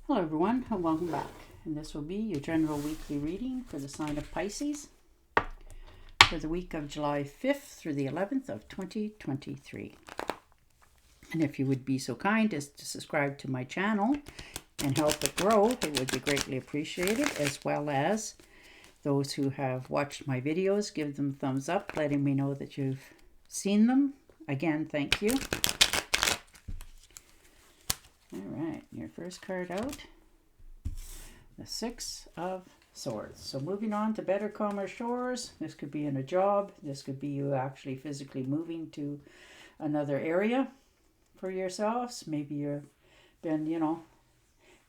Hello everyone and welcome back. And this will be your general weekly reading for the sign of Pisces for the week of July 5th through the 11th of 2023. And if you would be so kind as to subscribe to my channel and help it grow, it would be greatly appreciated, as well as those who have watched my videos, give them a thumbs up, letting me know that you've seen them. Again, thank you. All right, your first card out, the Six of Swords. So moving on to better, calmer shores. This could be in a job. This could be you actually physically moving to another area for yourselves. Maybe you've been,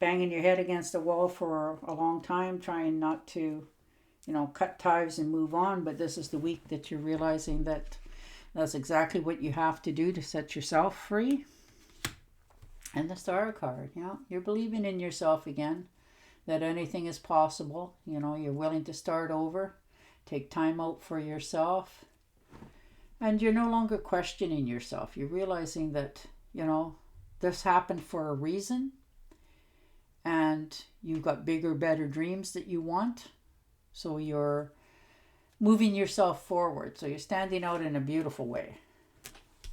banging your head against the wall for a long time, trying not to, cut ties and move on. But this is the week that you're realizing that that's exactly what you have to do to set yourself free. And the Star card, you're believing in yourself again, that anything is possible. You're willing to start over, take time out for yourself, and you're no longer questioning yourself. You're realizing that, this happened for a reason, and you've got bigger, better dreams that you want. So you're moving yourself forward. So you're standing out in a beautiful way.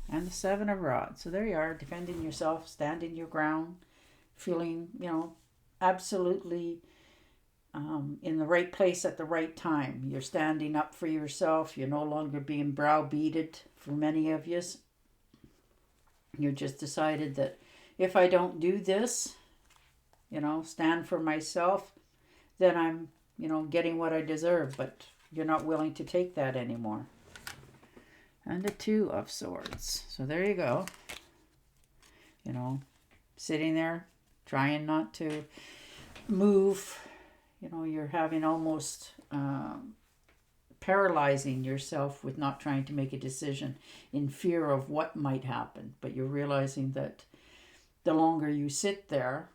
And the Seven of Rods. So there you are, defending yourself, standing your ground, feeling, absolutely in the right place at the right time. You're standing up for yourself. You're no longer being browbeated for many of you. You just decided that if I don't do this, stand for myself, then I'm, getting what I deserve. But you're not willing to take that anymore. And the Two of Swords. So there you go. Sitting there, trying not to move. You're having almost paralyzing yourself with not trying to make a decision in fear of what might happen. But you're realizing that the longer you sit there,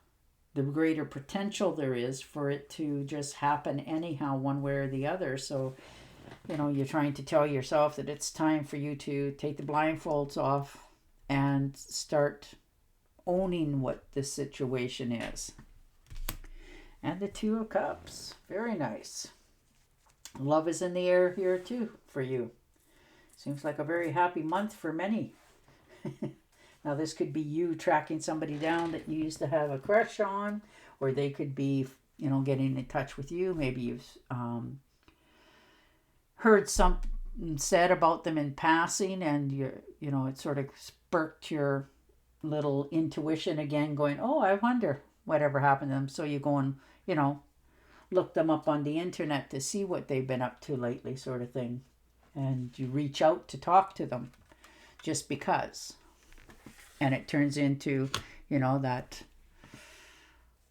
the greater potential there is for it to just happen anyhow, one way or the other. So you're trying to tell yourself that it's time for you to take the blindfolds off and start owning what the situation is. And the Two of Cups. Very nice. Love is in the air here too for you. Seems like a very happy month for many. Now this could be you tracking somebody down that you used to have a crush on, or they could be, getting in touch with you. Maybe you've heard something said about them in passing, and it sort of spurred your little intuition again, going, oh, I wonder whatever happened to them. So you go and look them up on the internet to see what they've been up to lately, sort of thing, and you reach out to talk to them just because, and it turns into that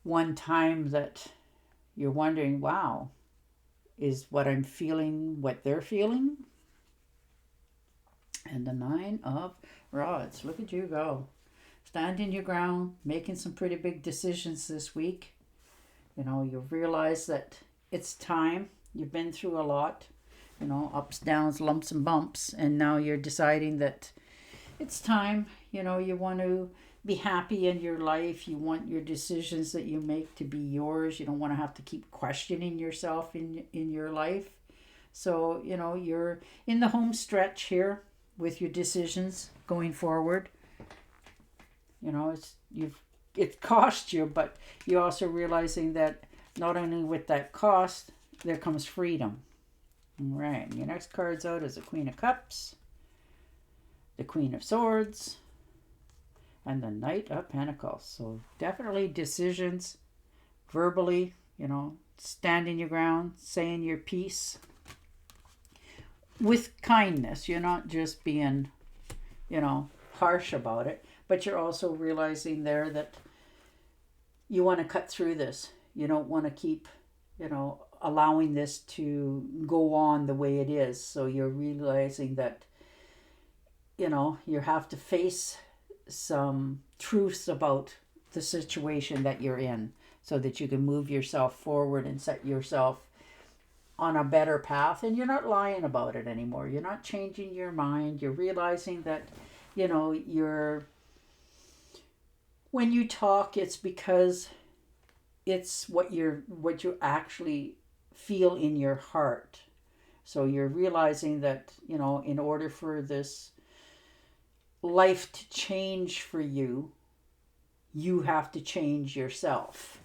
one time that you're wondering, wow, is what I'm feeling what they're feeling? And the Nine of Rods. Look at you go. Standing your ground, making some pretty big decisions this week. You realize that it's time. You've been through a lot, ups, downs, lumps and bumps. And now you're deciding that it's time. You want to be happy in your life. You want your decisions that you make to be yours. You don't want to have to keep questioning yourself in your life. So, you're in the home stretch here with your decisions going forward. It cost you, but you're also realizing that not only with that cost, there comes freedom. All right, and your next card's out is the Queen of Cups, the Queen of Swords, and the Knight of Pentacles. So definitely decisions, verbally, standing your ground, saying your piece with kindness. You're not just being, harsh about it, but you're also realizing there that you want to cut through this. You don't want to keep, allowing this to go on the way it is. So you're realizing that, you have to face some truths about the situation that you're in so that you can move yourself forward and set yourself on a better path. And you're not lying about it anymore. You're not changing your mind. You're realizing that, you're when you talk, it's because it's what you actually feel in your heart. So you're realizing that, in order for this life to change for you, you have to change yourself.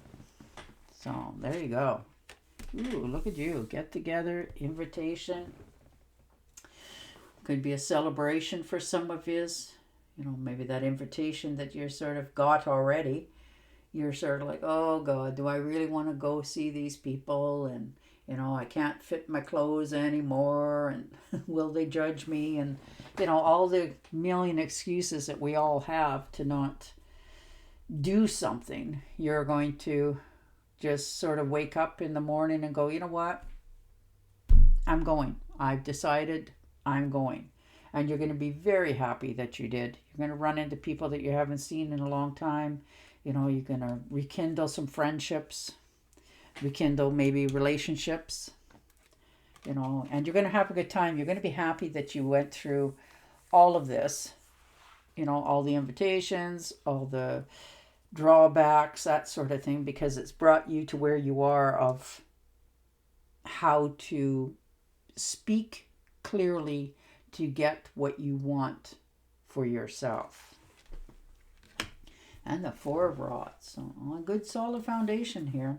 So there you go. Ooh, look at you. Get together, invitation. Could be a celebration for some of his. Maybe that invitation that you're sort of got already. You're sort of like, oh God, do I really want to go see these people? And, I can't fit my clothes anymore. And will they judge me? And, all the million excuses that we all have to not do something. You're going to just sort of wake up in the morning and go, you know what? I'm going. I've decided I'm going. And you're going to be very happy that you did. You're going to run into people that you haven't seen in a long time. You're going to rekindle some friendships, rekindle maybe relationships, and you're going to have a good time. You're going to be happy that you went through all of this, all the invitations, all the drawbacks, that sort of thing, because it's brought you to where you are of how to speak clearly to get what you want for yourself. And the Four of Rods. So a good solid foundation here.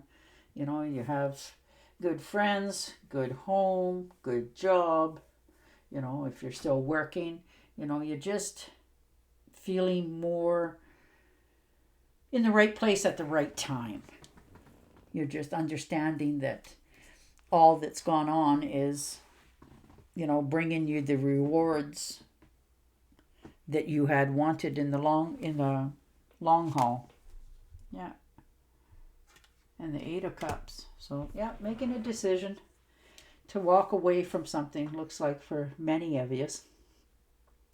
You have good friends, good home, good job. If you're still working, you're just feeling more in the right place at the right time. You're just understanding that all that's gone on is, bringing you the rewards that you had wanted in the long haul. Yeah. And the Eight of Cups. So, yeah, making a decision to walk away from something, looks like for many of you.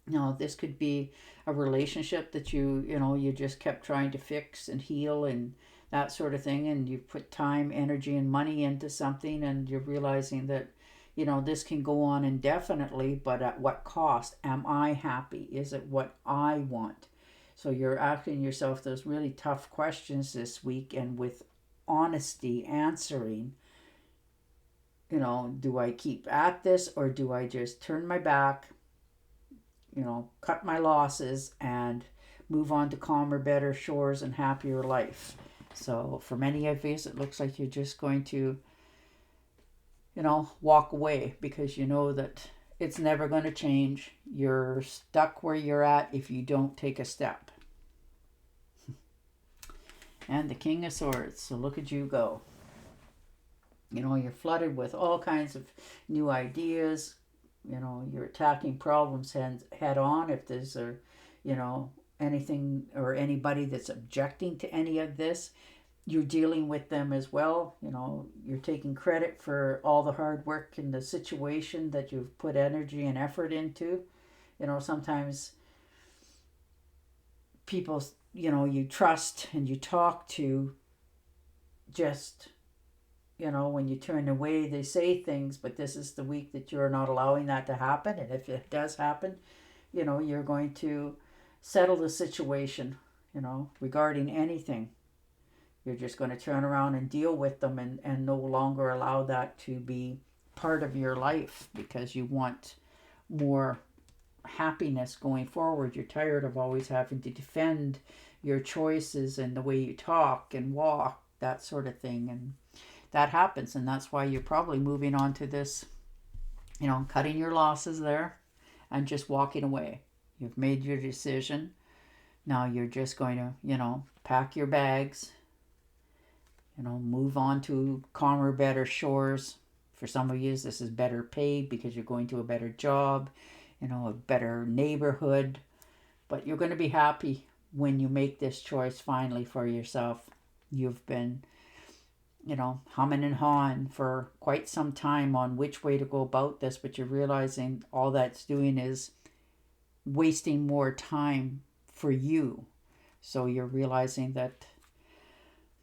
Now, this could be a relationship that you just kept trying to fix and heal and that sort of thing, and you put time, energy, and money into something, and you're realizing that, this can go on indefinitely, but at what cost? Am I happy? Is it what I want? So you're asking yourself those really tough questions this week, and with honesty answering, do I keep at this, or do I just turn my back, cut my losses and move on to calmer, better shores and happier life? So for many of you, it looks like you're just going to, walk away, because you know that it's never going to change. You're stuck where you're at if you don't take a step. And the King of Swords. So look at you go. You're flooded with all kinds of new ideas. You're attacking problems head on. If there's anything or anybody that's objecting to any of this, you're dealing with them as well. You're taking credit for all the hard work in the situation that you've put energy and effort into. Sometimes people, you trust and you talk to, just, when you turn away, they say things, but this is the week that you're not allowing that to happen. And if it does happen, you're going to settle the situation, regarding anything. You're just going to turn around and deal with them, and no longer allow that to be part of your life, because you want more happiness going forward. You're tired of always having to defend your choices and the way you talk and walk, that sort of thing. And that happens, and that's why you're probably moving on to this, cutting your losses there and just walking away. You've made your decision. Now you're just going to, pack your bags, move on to calmer, better shores. For some of you, this is better paid because you're going to a better job, a better neighborhood. But you're going to be happy when you make this choice finally for yourself. You've been, humming and hawing for quite some time on which way to go about this, but you're realizing all that's doing is wasting more time for you. So you're realizing that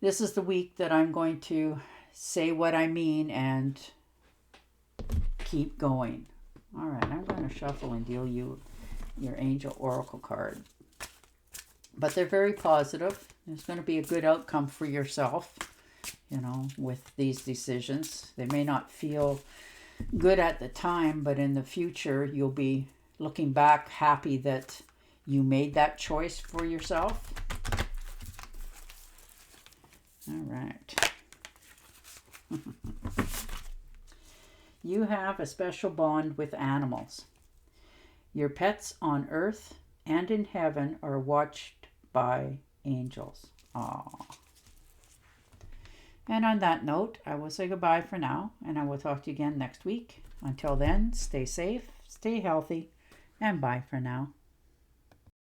this is the week that I'm going to say what I mean and keep going. All right, I'm going to shuffle and deal you your Angel Oracle card. But they're very positive. There's going to be a good outcome for yourself. you know, with these decisions. They may not feel good at the time, but in the future, you'll be looking back happy that you made that choice for yourself. All right. You have a special bond with animals. Your pets on earth and in heaven are watched by angels. Aww. And on that note, I will say goodbye for now, and I will talk to you again next week. Until then, stay safe, stay healthy, and bye for now.